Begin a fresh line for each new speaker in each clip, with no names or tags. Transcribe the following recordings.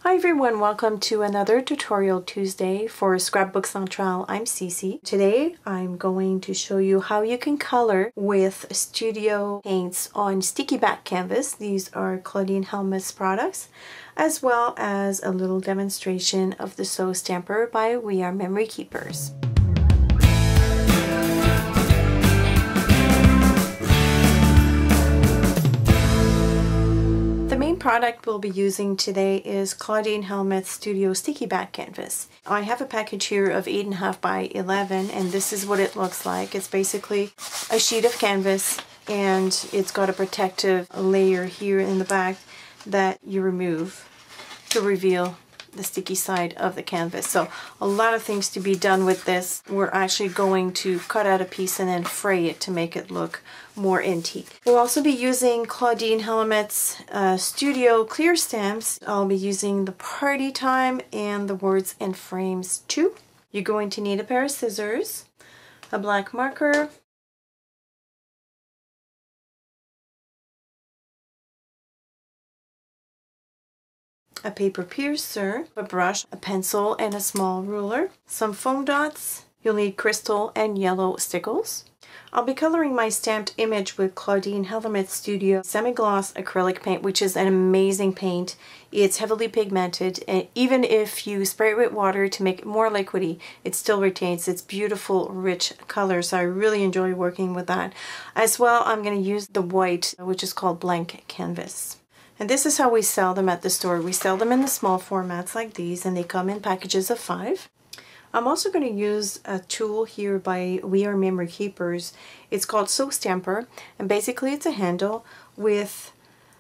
Hi everyone, welcome to another tutorial Tuesday for Scrapbook Centrale. I'm Cece. Today I'm going to show you how you can color with studio paints on Sticky-Back Canvas. These are Claudine Helmuth's products, as well as a little demonstration of the So Stamper by We Are Memory Keepers. The main product we'll be using today is Claudine Helmuth Studio Sticky-Back Canvas. I have a package here of 8.5 by 11 and this is what it looks like. It's basically a sheet of canvas and it's got a protective layer here in the back that you remove to reveal the sticky side of the canvas. So a lot of things to be done with this. We're actually going to cut out a piece and then fray it to make it look more antique. We'll also be using Claudine Helmuth's Studio Clear Stamps. I'll be using the Party Time and the Words and Frames too. You're going to need a pair of scissors, a black marker, a paper piercer, a brush, a pencil, and a small ruler, some foam dots. You'll need crystal and yellow stickles. I'll be coloring my stamped image with Claudine Helmuth Studio Semi-Gloss Acrylic Paint, which is an amazing paint. It's heavily pigmented, and even if you spray it with water to make it more liquidy, it still retains its beautiful, rich color. So I really enjoy working with that. As well, I'm going to use the white, which is called Blank Canvas. And this is how we sell them at the store. We sell them in the small formats like these, and they come in packages of 5. I'm also going to use a tool here by We Are Memory Keepers. It's called So Stamper, and basically it's a handle with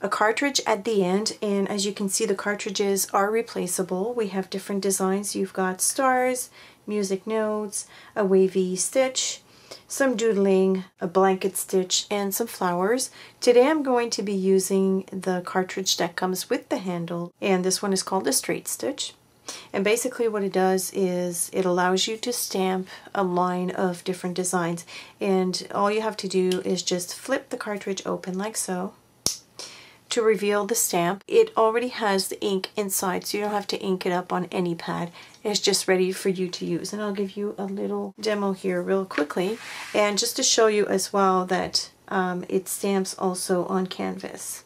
a cartridge at the end, and as you can see the cartridges are replaceable. We have different designs. You've got stars, music notes, a wavy stitch, some doodling, a blanket stitch, and some flowers. Today I'm going to be using the cartridge that comes with the handle, and this one is called the straight stitch. And basically what it does is it allows you to stamp a line of different designs, and all you have to do is just flip the cartridge open like so to reveal the stamp. It already has the ink inside, so you don't have to ink it up on any pad. It's just ready for you to use. And I'll give you a little demo here real quickly, and just to show you as well that it stamps also on canvas.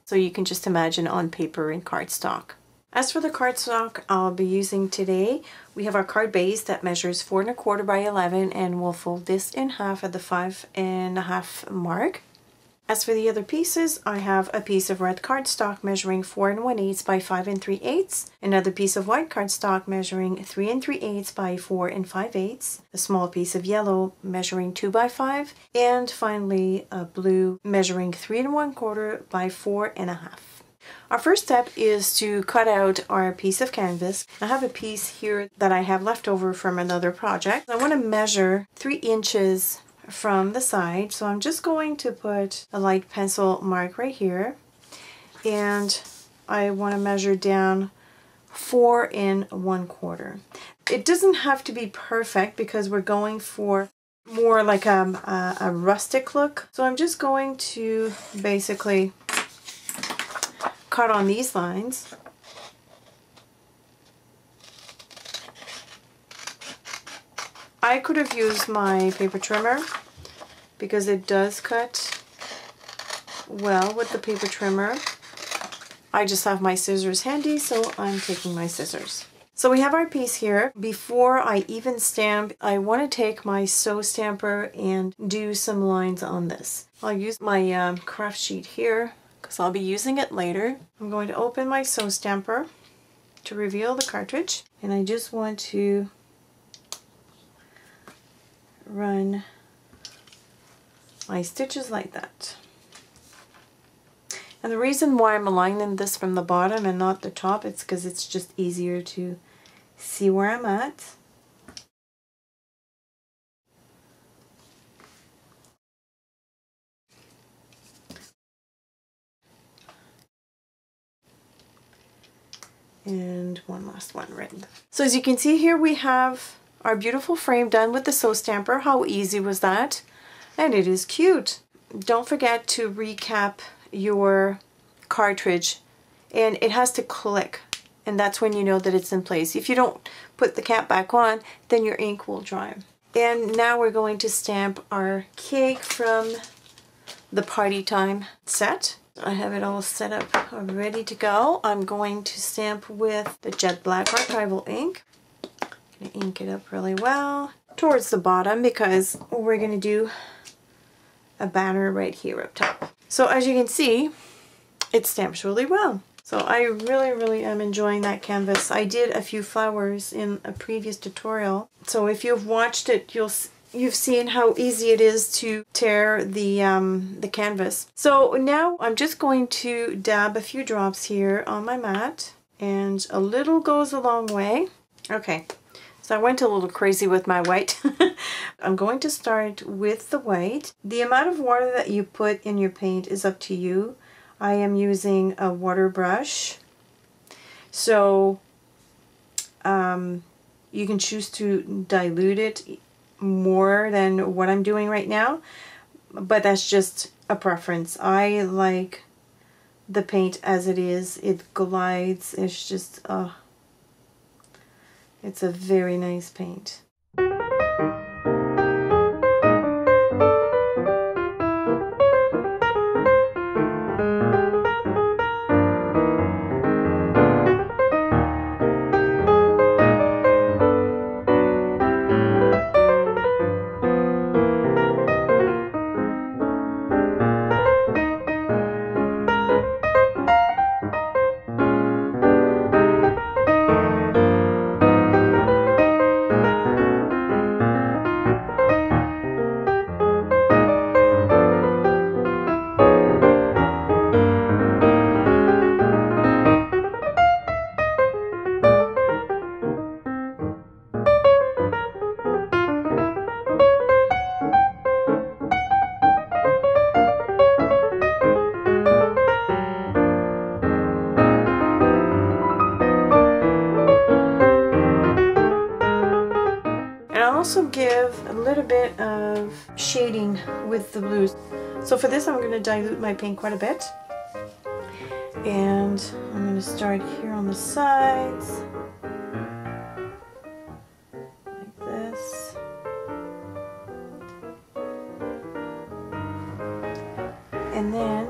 So you can just imagine on paper and cardstock. As for the cardstock I'll be using today, we have our card base that measures 4 1/4 by 11, and we'll fold this in half at the 5.5 mark. As for the other pieces, I have a piece of red cardstock measuring 4 1/8 by 5 3/8, another piece of white cardstock measuring 3 3/8 by 4 5/8, a small piece of yellow measuring 2 by 5, and finally a blue measuring 3 1/4 by 4 1/2. Our first step is to cut out our piece of canvas. I have a piece here that I have left over from another project. I want to measure 3 inches from the side, so I'm just going to put a light pencil mark right here, and I want to measure down 4 1/4. It doesn't have to be perfect because we're going for more like a rustic look, so I'm just going to basically cut on these lines. I could have used my paper trimmer because it does cut well with the paper trimmer. I just have my scissors handy, so I'm taking my scissors. So we have our piece here. Before I even stamp, I want to take my So Stamper and do some lines on this. I'll use my craft sheet here because I'll be using it later. I'm going to open my So Stamper to reveal the cartridge, and I just want to run my stitches like that. And the reason why I'm aligning this from the bottom and not the top, it's because it's just easier to see where I'm at. And one last one right. So as you can see here, we have our beautiful frame done with the So Stamper. How easy was that? And it is cute. Don't forget to recap your cartridge, and it has to click. and that's when you know that it's in place. If you don't put the cap back on, then your ink will dry. And now we're going to stamp our cake from the Party Time set. I have it all set up ready to go. I'm going to stamp with the jet black archival ink. I'm going to ink it up really well towards the bottom because we're going to do a banner right here up top. So as you can see, it stamps really well. So I really am enjoying that canvas. I did a few flowers in a previous tutorial. So if you've watched it, you've seen how easy it is to tear the canvas. So now I'm just going to dab a few drops here on my mat, and a little goes a long way. Okay, so I went a little crazy with my white. I'm going to start with the white. The amount of water that you put in your paint is up to you. I am using a water brush, so you can choose to dilute it more than what I'm doing right now, but that's just a preference. I like the paint as it is. It glides. It's just it's a very nice paint. Also give a little bit of shading with the blues. So for this I'm going to dilute my paint quite a bit, and I'm going to start here on the sides like this, and then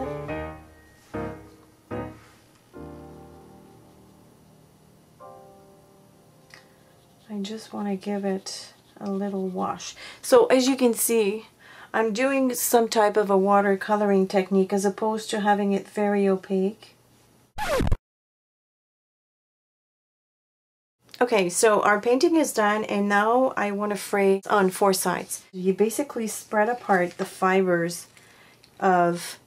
I just want to give it a little wash. So as you can see, I'm doing some type of a watercoloring technique as opposed to having it very opaque. Okay, so our painting is done, and now I want to fray on 4 sides. You basically spread apart the fibers of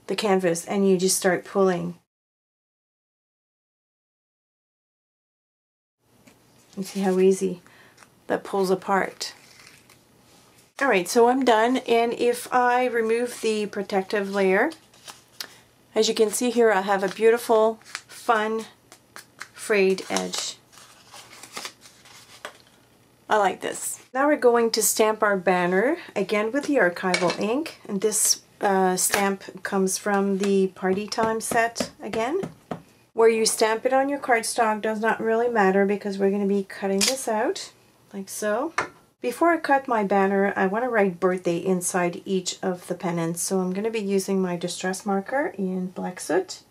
the canvas and you just start pulling. You see how easy that pulls apart. Alright, so I'm done, and if I remove the protective layer, as you can see here, I have a beautiful, fun, frayed edge. I like this. Now we're going to stamp our banner, again with the archival ink, and this stamp comes from the Party Time set again. Where you stamp it on your cardstock does not really matter because we're going to be cutting this out. Like so. Before I cut my banner, I want to write birthday inside each of the pennants. So I'm going to be using my distress marker in Black Soot.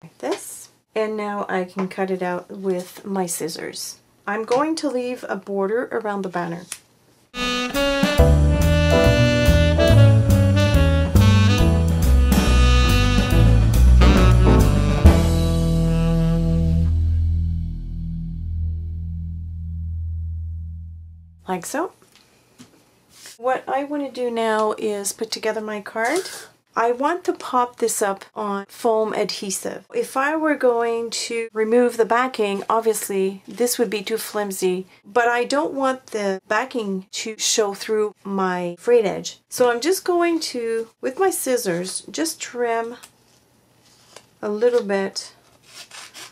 Like this. And now I can cut it out with my scissors. I'm going to leave a border around the banner. Like so. What I want to do now is put together my card. I want to pop this up on foam adhesive. If I were going to remove the backing, obviously this would be too flimsy, but I don't want the backing to show through my frayed edge. So I'm just going to, with my scissors, just trim a little bit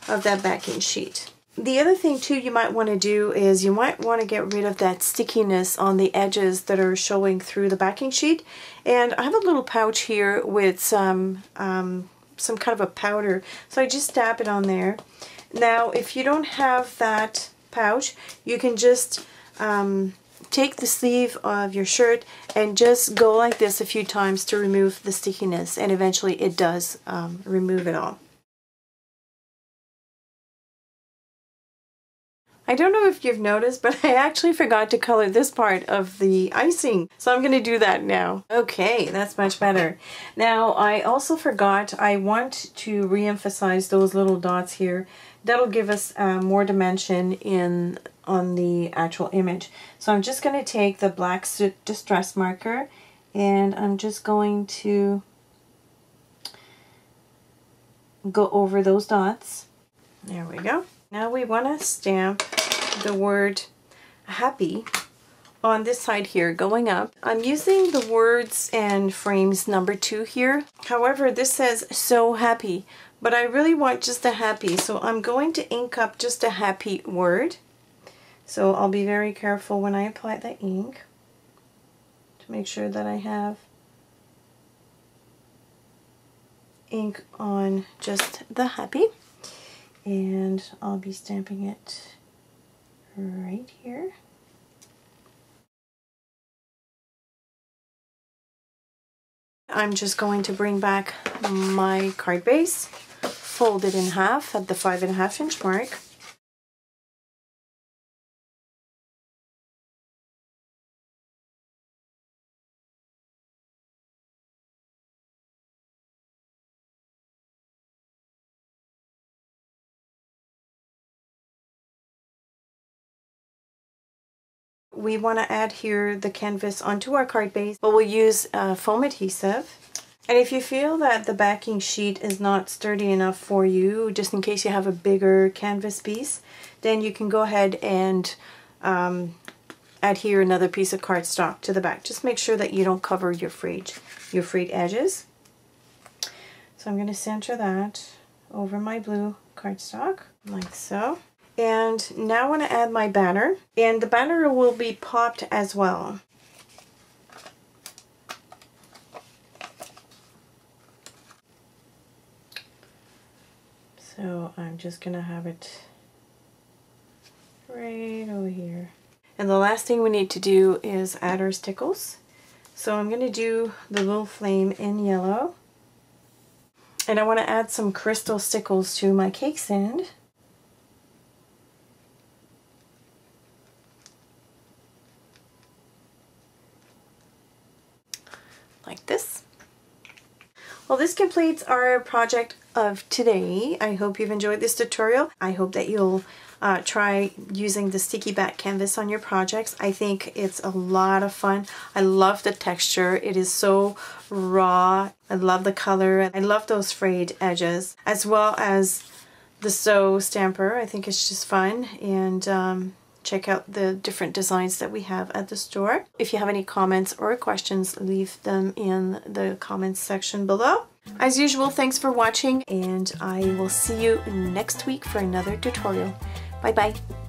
of that backing sheet. The other thing too you might want to do is you might want to get rid of that stickiness on the edges that are showing through the backing sheet. And I have a little pouch here with some kind of a powder, so I just dab it on there. Now if you don't have that pouch, you can just take the sleeve of your shirt and just go like this a few times to remove the stickiness, and eventually it does remove it all. I don't know if you've noticed, but I actually forgot to color this part of the icing. So I'm going to do that now. Okay, that's much better. Now, I also forgot, I want to re-emphasize those little dots here. That'll give us more dimension on the actual image. So I'm just going to take the black soot distress marker and I'm just going to go over those dots. There we go. Now we want to stamp the word happy on this side here going up. I'm using the words and frames number 2 here. However, this says so happy, but I really want just a happy, so I'm going to ink up just a happy word. So I'll be very careful when I apply the ink to make sure that I have ink on just the happy. And I'll be stamping it right here. I'm just going to bring back my card base, fold it in half at the 5.5 inch mark. We want to add here the canvas onto our card base, but we'll use foam adhesive. And if you feel that the backing sheet is not sturdy enough for you, just in case you have a bigger canvas piece, then you can go ahead and adhere another piece of cardstock to the back. Just make sure that you don't cover your frayed edges. So I'm going to center that over my blue cardstock, like so. And now I want to add my banner, and the banner will be popped as well. So I'm just going to have it right over here. And the last thing we need to do is add our stickles. So I'm going to do the little flame in yellow. And I want to add some crystal stickles to my cake stand. Like this. Well, this completes our project of today. I hope you've enjoyed this tutorial. I hope that you'll try using the Sticky-Back canvas on your projects. I think it's a lot of fun. I love the texture. It is so raw. I love the color. I love those frayed edges, as well as the sew stamper. I think it's just fun. And check out the different designs that we have at the store. If you have any comments or questions, leave them in the comments section below. As usual, thanks for watching, and I will see you next week for another tutorial. Bye bye.